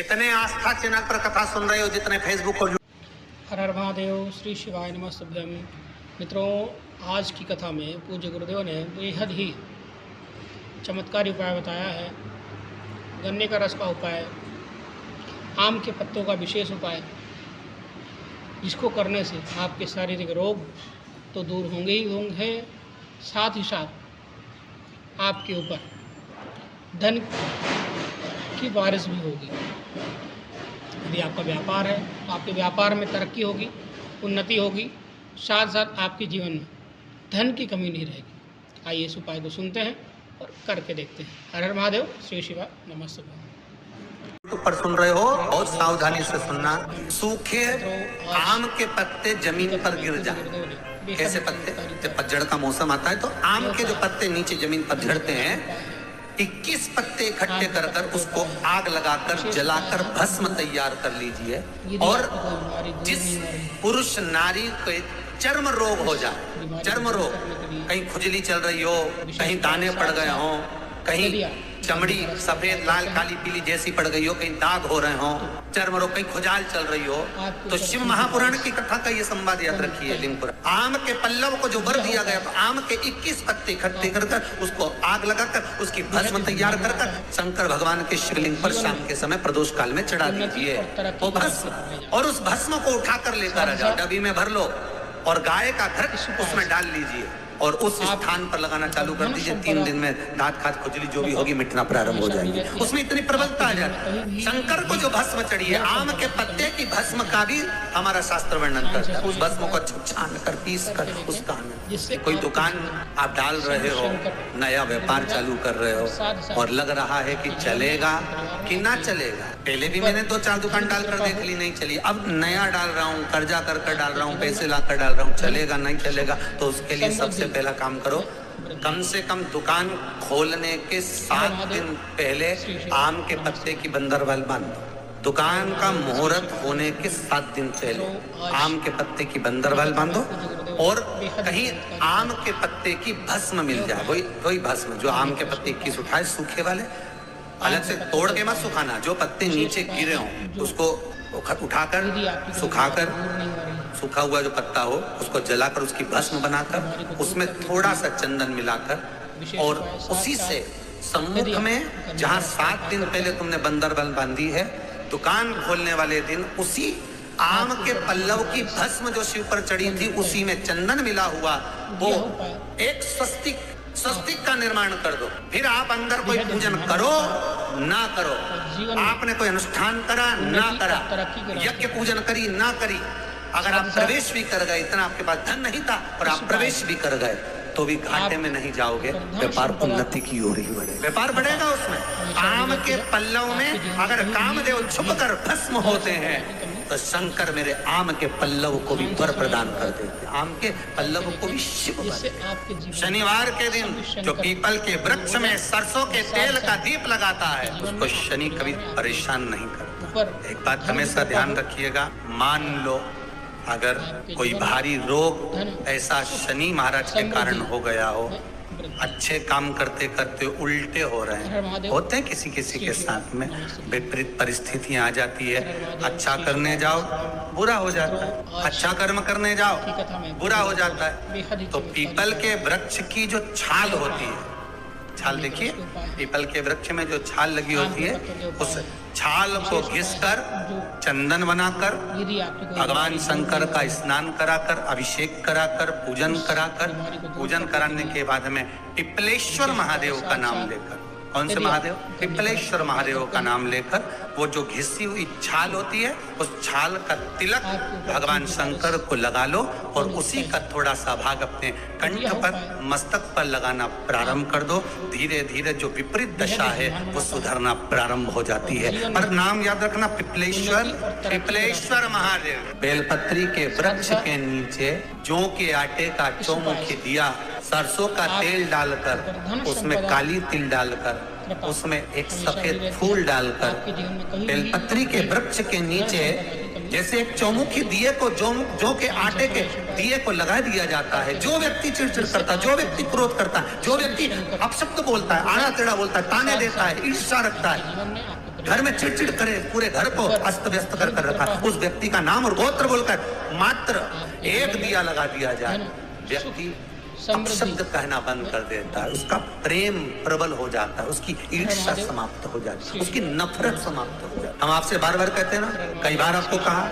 जितने आस्था चैनल पर कथा सुन रहे हो, जितने फेसबुक और हर हर महादेव, श्री शिवाय नमस्तुभ्यम। मित्रों, आज की कथा में पूज्य गुरुदेव ने बेहद ही चमत्कारी उपाय बताया है। गन्ने का रस का उपाय, आम के पत्तों का विशेष उपाय, जिसको करने से आपके शारीरिक रोग तो दूर होंगे ही होंगे, साथ ही साथ आपके ऊपर धन की बारिश भी होगी। यदि आपका व्यापार है तो आपके व्यापार में तरक्की होगी, उन्नति होगी, साथ साथ आपके जीवन में धन की कमी नहीं रहेगी। आइए इस उपाय को सुनते हैं और करके देखते हैं। हर हर महादेव, श्री शिवा नमस्ते। पर सुन रहे हो, बहुत सावधानी से सुनना। सूखे आम के पत्ते जमीन पर गिर जाए। कैसे पत्ते? जब पतझड़ का मौसम आता है तो आम के जो पत्ते नीचे जमीन पर झड़ते हैं, 21 पत्ते इकट्ठे कर कर उसको आग लगाकर जलाकर भस्म तैयार कर लीजिए। और जिस पुरुष नारी को चर्म रोग हो जाए, चर्म रोग, कहीं खुजली चल रही हो, कहीं दाने पड़ गए हो, कहीं चमड़ी सफेद लाल काली पीली जैसी पड़ गई हो, कहीं दाग हो रहे हो, चर्म रोग, कहीं खुजाल चल रही हो, तो शिव महापुराण की कथा का ये संवाद याद रखिए। लिंगपुर आम के पल्लव को जो वर दिया गया, तो आम के 21 पत्ते इकट्ठे कर उसको आग लगाकर उसकी भस्म तैयार कर शंकर भगवान के शिवलिंग पर शाम के समय प्रदोष काल में चढ़ा दीजिए वो भस्म। और उस भस्म को उठाकर लेकर आ जाओ, डब्बी में भर लो और गाय का घर उसमें डाल लीजिए और उस स्थान पर लगाना चालू कर दीजिए। 3 दिन में दांत खाद खुजली जो भी होगी मिटना प्रारंभ हो जाएगी। उसमें इतनी प्रबलता आ जाती है। शंकर को जो भस्म चढ़ी है, आम के पत्ते की भस्म का भी हमारा शास्त्र वर्णन करता है। उस भस्म को छान कर पीस कर उसका कोई दुकान आप डाल रहे हो, नया व्यापार चालू कर रहे हो और लग रहा है कि चलेगा कि ना चलेगा। पहले भी मैंने 2-4 दुकान डालकर देख ली, नहीं चली। अब नया डाल रहा हूँ, कर्जा कर डाल रहा हूँ, पैसे लाकर डाल रहा हूँ, चलेगा नहीं चलेगा। तो उसके लिए सबसे पहला काम करो, कम से कम दुकान खोलने के 7 दिन पहले आम के पत्ते की बंदरवाल बांधो। दुकान का मुहूर्त होने के 7 दिन पहले आम के पत्ते की बंदरवाल बांधो और कहीं आम के पत्ते की भस्म मिल जाए, वही भस्म जो आम के पत्ते 21 उठाए, सूखे वाले, अलग से तोड़ के मत सुखाना। जो पत्ते नीचे गिरे हों उसको उठाकर सुखाकर, सूखा हुआ जो पत्ता हो उसको जलाकर उसकी भस्म बनाकर उसमें थोड़ा सा चंदन मिलाकर और उसी से सम्मुख में जहां 7 दिन पहले तुमने बंदरबल बांधी है, दुकान खोलने वाले दिन उसी आम के पल्लव की भस्म जो शिव पर चढ़ी थी उसी में चंदन मिला हुआ वो एक स्वस्तिक का निर्माण कर दो। फिर आप अंदर कोई पूजन करो ना करो, आपने कोई अनुष्ठान करा ना करा, यज्ञ पूजन करी ना करी, अगर आप प्रवेश भी कर गए, इतना आपके पास धन नहीं था और आप प्रवेश भी कर गए, तो भी घाटे में नहीं जाओगे। व्यापार उन्नति की ओर ही बढ़ेगा, व्यापार बढ़ेगा। उसमें आम के पल्लव में अगर कामदेव छुपकर भस्म होते हैं तो शंकर मेरे आम के पल्लव को भी वर प्रदान कर देते, आम के पल्लव को भी शिव। शनिवार के दिन जो पीपल के वृक्ष में सरसों के तेल का दीप लगाता है उसको शनि कभी परेशान नहीं करता। एक बात हमेशा ध्यान रखिएगा, मान लो अगर कोई भारी रोग ऐसा शनि महाराज के कारण हो गया हो, अच्छे काम करते करते उल्टे हो रहे हैं, होते हैं किसी किसी के साथ में, विपरीत परिस्थितियां आ जाती है। अच्छा करने जाओ बुरा हो जाता है, अच्छा कर्म करने जाओ बुरा हो जाता है। तो पीपल के वृक्ष की जो छाल होती है, छाल देखिए, पीपल के वृक्ष में जो छाल लगी होती है, उस छाल को घिसकर चंदन बनाकर भगवान शंकर का स्नान कराकर, अभिषेक कराकर, पूजन कराने के बाद में पिपलेश्वर महादेव का नाम लेकर, कौन से महादेव? पिपलेश्वर महादेव का नाम लेकर वो जो घिसी हुई छाल होती है उस छाल का तिलक भगवान शंकर को लगा लो और उसी का थोड़ा सा भाग अपने कंठ पर, मस्तक पर लगाना प्रारंभ कर दो। धीरे धीरे जो विपरीत दशा है वो सुधरना प्रारंभ हो जाती है। पर नाम याद रखना, पिपलेश्वर महादेव। बेलपत्री के वृक्ष के नीचे जौ के आटे का चौमुखी दिया, सरसों का तेल डालकर उसमें काली तिल डालकर उसमें एक सफेद फूल डालकर बेलपत्री के वृक्ष के नीचे जैसे एक चौमुखी दिए को जौ के आटे के दिए को लगा दिया जाता है। जो व्यक्ति चिड़चिड़ करता है, जो व्यक्ति क्रोध करता है, जो व्यक्ति अपशब्द बोलता है, आड़ा टेढ़ा बोलता है, ताने देता है, ईर्ष्या रखता है, घर में चिड़चिड़ करे, पूरे घर को अस्त व्यस्त कर रखा, उस व्यक्ति का नाम और गोत्र बोलकर मात्र एक दिया लगा दिया जाए, व्यक्ति शब्द कहना बंद कर देता है, उसका प्रेम प्रबल हो जाता है, उसकी ईर्ष्या समाप्त हो जाती है, उसकी नफरत समाप्त हो जाती है। हम आपसे बार बार कहते हैं ना, कई बार आपको कहा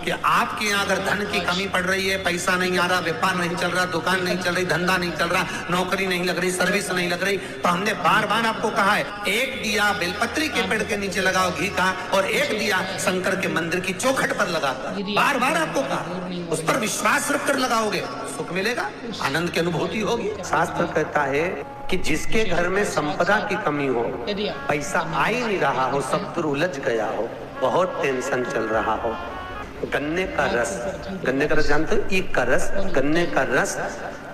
कि आपके यहाँ अगर धन की कमी पड़ रही है, पैसा नहीं आ रहा, व्यापार नहीं चल रहा, दुकान नहीं चल रही, धंधा नहीं चल रहा, नौकरी नहीं लग रही, सर्विस नहीं लग रही, तो हमने बार बार आपको कहा है, एक दिया बेलपत्री के पेड़ के नीचे लगाओ घी का, और एक दिया शंकर के मंदिर की चौखट पर लगाओ। बार बार आपको कहा, उस पर विश्वास रखकर लगाओगे, सुख मिलेगा, आनंद की अनुभूति होगी। शास्त्र कहता है कि जिसके घर में संपदा की कमी हो, पैसा आ ही नहीं रहा हो, सब दूर उलझ गया हो, बहुत टेंशन चल रहा हो, गन्ने का रस, गन्ने का रस जानते हो, ईख का रस, गन्ने का रस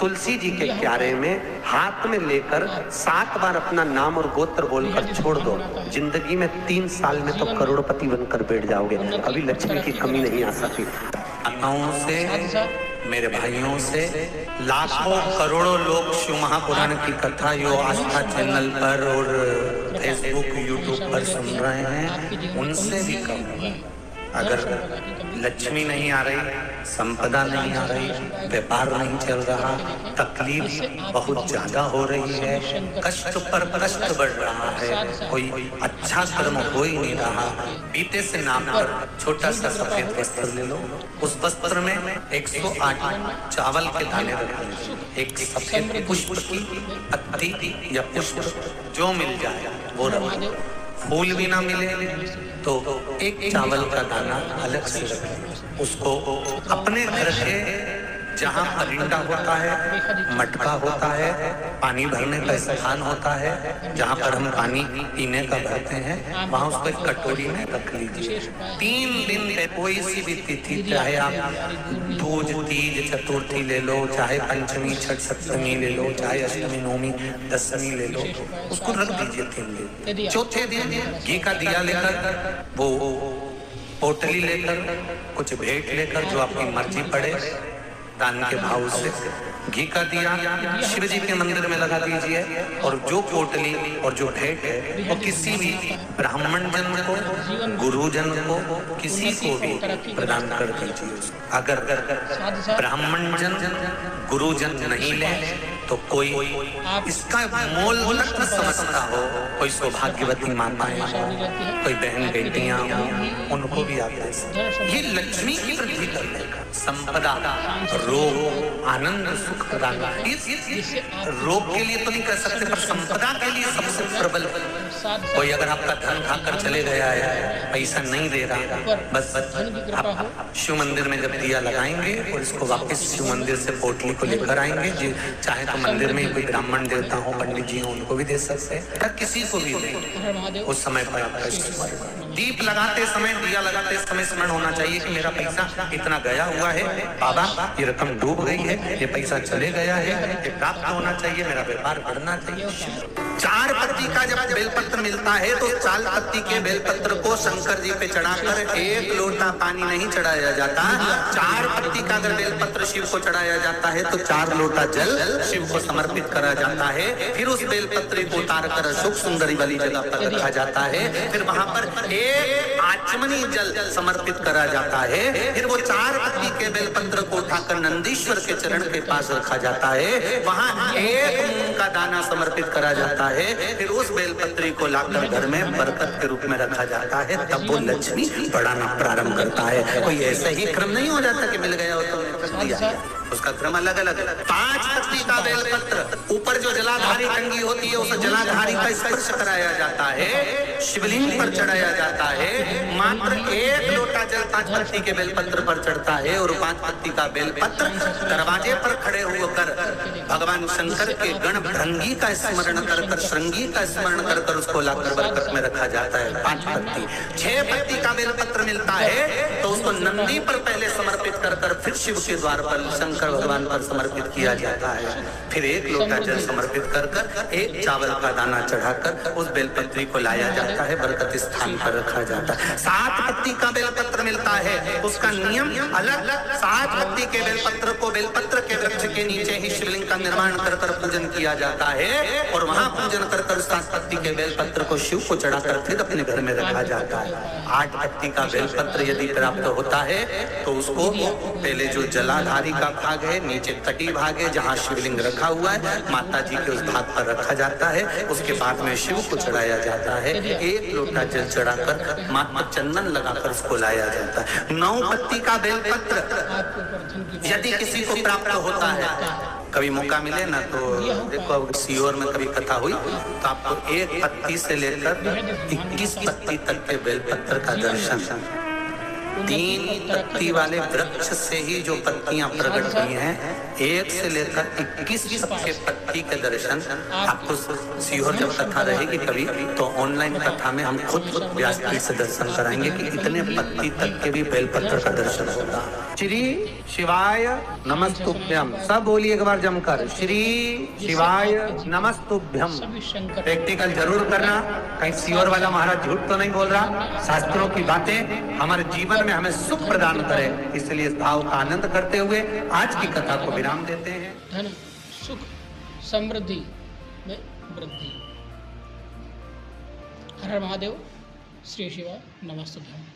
तुलसी जी के क्यारे में हाथ में लेकर 7 बार अपना नाम और गोत्र बोलकर छोड़ दो, जिंदगी में 3 साल में तो करोड़पति बनकर बैठ जाओगे, कभी लक्ष्मी की कमी नहीं आ सकती। अकाउंट से, मेरे भाइयों से, लाखों करोड़ों लोग शिव महापुराण की कथा यो आस्था चैनल पर और फेसबुक यूट्यूब पर सुन रहे हैं, उनसे भी कम है। अगर लक्ष्मी नहीं आ रही, संपदा नहीं आ रही, व्यापार नहीं चल रहा, तकलीफ बहुत ज्यादा हो रही है, कष्ट पर कष्ट बढ़ रहा है, कोई अच्छा कर्म हो ही नहीं रहा, बीते से नाम पर छोटा सा सफेद वस्त्र ले लो, उस वस्त्र में 108 चावल के दाने रख लो, एक सफेद पुष्प की पत्ती या पुष्प जो मिल जाए वो रख लो, फूल भी ना मिले तो एक चावल का दाना अलग से रखें, उसको अपने घर के जहाँ परिंदा होता है, मटका होता है, पानी भरने का स्थान होता है, जहाँ पर हम पानी पीने का भरते हैं, वहाँ उसको एक कटोरी में रख लीजिए। 3 दिन पे कोई सी भी तिथि, चाहे आप दूज, तीज, चतुर्थी ले लो, चाहे पंचमी, छठ, सप्तमी ले लो, चाहे अष्टमी, नवमी, दशमी ले लो, उसको रख दीजिए 3 दिन। चौथे दिन घी का दिया लेकर, वो पोटली लेकर, कुछ भेंट लेकर, जो आपकी मर्जी पड़े, दान के भाव से घी का दिया शिव जी के मंदिर में लगा दीजिए, और जो पोटली और जो भेंट है वो किसी भी ब्राह्मण जन को, गुरुजन को, किसी को भी प्रदान कर दीजिए। अगर ब्राह्मण जन, गुरुजन नहीं ले तो कोई इसका मोल न समझता हो, कोई सौभाग्यवती माताएं, कोई बहन बेटियां हो, उनको भी आप दे सकते। ये लक्ष्मी की वृद्धि करने का, संपदा, रोग, आनंद, सुख प्रदान। इस रोग के लिए तो नहीं कर सकते, पर संपदा के लिए सबसे प्रबल। कोई अगर आपका धन खाकर चले गया है, पैसा नहीं दे रहा, बस आप शिव मंदिर में जब दिया लगाएंगे और इसको वापस शिव मंदिर से पोटली को लेकर आएंगे, चाहे तो मंदिर में कोई ब्राह्मण देवता हो, पंडित जी हो, उनको भी दे सकते हैं, या किसी को भी दे, उस समय पर आपका दीप लगाते समय, दिया लगाते समय स्मरण होना चाहिए कि मेरा पैसा इतना गया हुआ है, बाबा ये रकम डूब गई है, ये पैसा चले गया है, ये प्राप्त होना चाहिए, मेरा व्यापार बढ़ना चाहिए। 4 पत्ती का जब बेलपत्र मिलता है तो 4 पत्ती के बेलपत्र को शंकर जी पे चढ़ाकर 1 लोटा पानी नहीं चढ़ाया जाता। 4 पत्ती का अगर बेलपत्र शिव को चढ़ाया जाता है तो 4 लोटा जल शिव को समर्पित करा जाता है। फिर उस बेलपत्र को उतार कर अशोक सुंदरी वाली जगह पर रखा जाता है। फिर वहां पर एक आचमनी जल समर्पित करा जाता है। फिर वो 4 पत्ती के बेलपत्र को उठाकर नंदीश्वर के चरण के पास रखा जाता है। वहां 1 मूंग का दाना समर्पित करा जाता है। फिर उस बेलपत्री को लाकर घर में बरकत के रूप में रखा जाता है। तब वो लक्ष्मी बढ़ाना प्रारंभ करता है। कोई ऐसे ही क्रम नहीं हो जाता कि मिल गया हो तो रख दिया, उसका क्रम अलग अलग है। 5 पत्ती का बेलपत्र, ऊपर जो जलाधारी टंगी होती है उस जलाधारी का स्पर्श कराया जाता है, शिवलिंग पर चढ़ाया जाता है। मात्र 1 लोटा जल 5 पत्ती के बेलपत्र पर चढ़ता है और 5 पत्ती का बेलपत्र दरवाजे पर खड़े होकर भगवान शंकर के गण भृंगी का स्मरण कर श्रृंगी का स्मरण कर उसको लाकर बरकत में रखा जाता है। 5 पत्ती। 6 पत्ती का बेलपत्र मिलता है तो उसको नंदी पर पहले समर्पित कर फिर शिव के द्वार पर शंकर भगवान पर समर्पित किया जाता है। फिर 1 लोटा जल समर्पित कर कर 1 चावल का दाना चढ़ाकर उस बेलपत्री को लाया जाता है, बरकत स्थान पर रखा जाता है। 7 पत्ती का बेलपत्र मिलता है, उसका नियम अलग। 7 पत्ती के बेलपत्र को बेलपत्र के वृक्ष के नीचे ही शिवलिंग का निर्माण कर कर पूजन किया जाता है और वहां पूजन कर कर 7 पत्ती के बेलपत्र को शिव को चढ़ाकर फिर अपने घर में रखा जाता है। 8 पत्ती का बेलपत्र यदि प्राप्त होता है तो उसको पहले जो जलाधारी का भाग है, नीचे तटी भाग है जहाँ शिवलिंग रखा हुआ है, माता जी के उस भाग पर रखा जाता है। उसके बाद में शिव को चढ़ाया जाता है। 1 लोटा जल चढ़ाकर माथा चंदन लगाकर उसको लाया जाता है। 9 पत्ती का बेलपत्र यदि किसी को प्राप्त होता है, कभी मौका मिले ना तो देखो सीहोर में कभी कथा हुई तो आपको 1 पत्ती से लेकर 21 पत्ती तक के बेलपत्र का दर्शन, 3 पत्ती वाले वृक्ष से ही जो पत्तियां प्रकट हुई हैं, 1 से लेकर 21 तक के पत्ती के दर्शन आपको सीहोर जब कथा रहेगी कभी तो ऑनलाइन कथा में हम खुद व्यासपीठ से दर्शन कराएंगे कि इतने पत्ती तक के भी बेलपत्र का दर्शन होगा। श्री शिवाय नमस्तुभ्यम, सब बोलिए एक बार जमकर, श्री शिवाय नमस्तुभ्यम। प्रैक्टिकल जरूर करना, कहीं सीहोर वाला महाराज झूठ तो नहीं बोल रहा। शास्त्रों की बातें हमारे जीवन में हमें सुख प्रदान करे, इसलिए इस भाव का आनंद करते हुए आज की कथा को विराम देते हैं। धन सुख समृद्धि में वृद्धि। हर हर महादेव। श्री शिवाय नमस्तुभ्यम।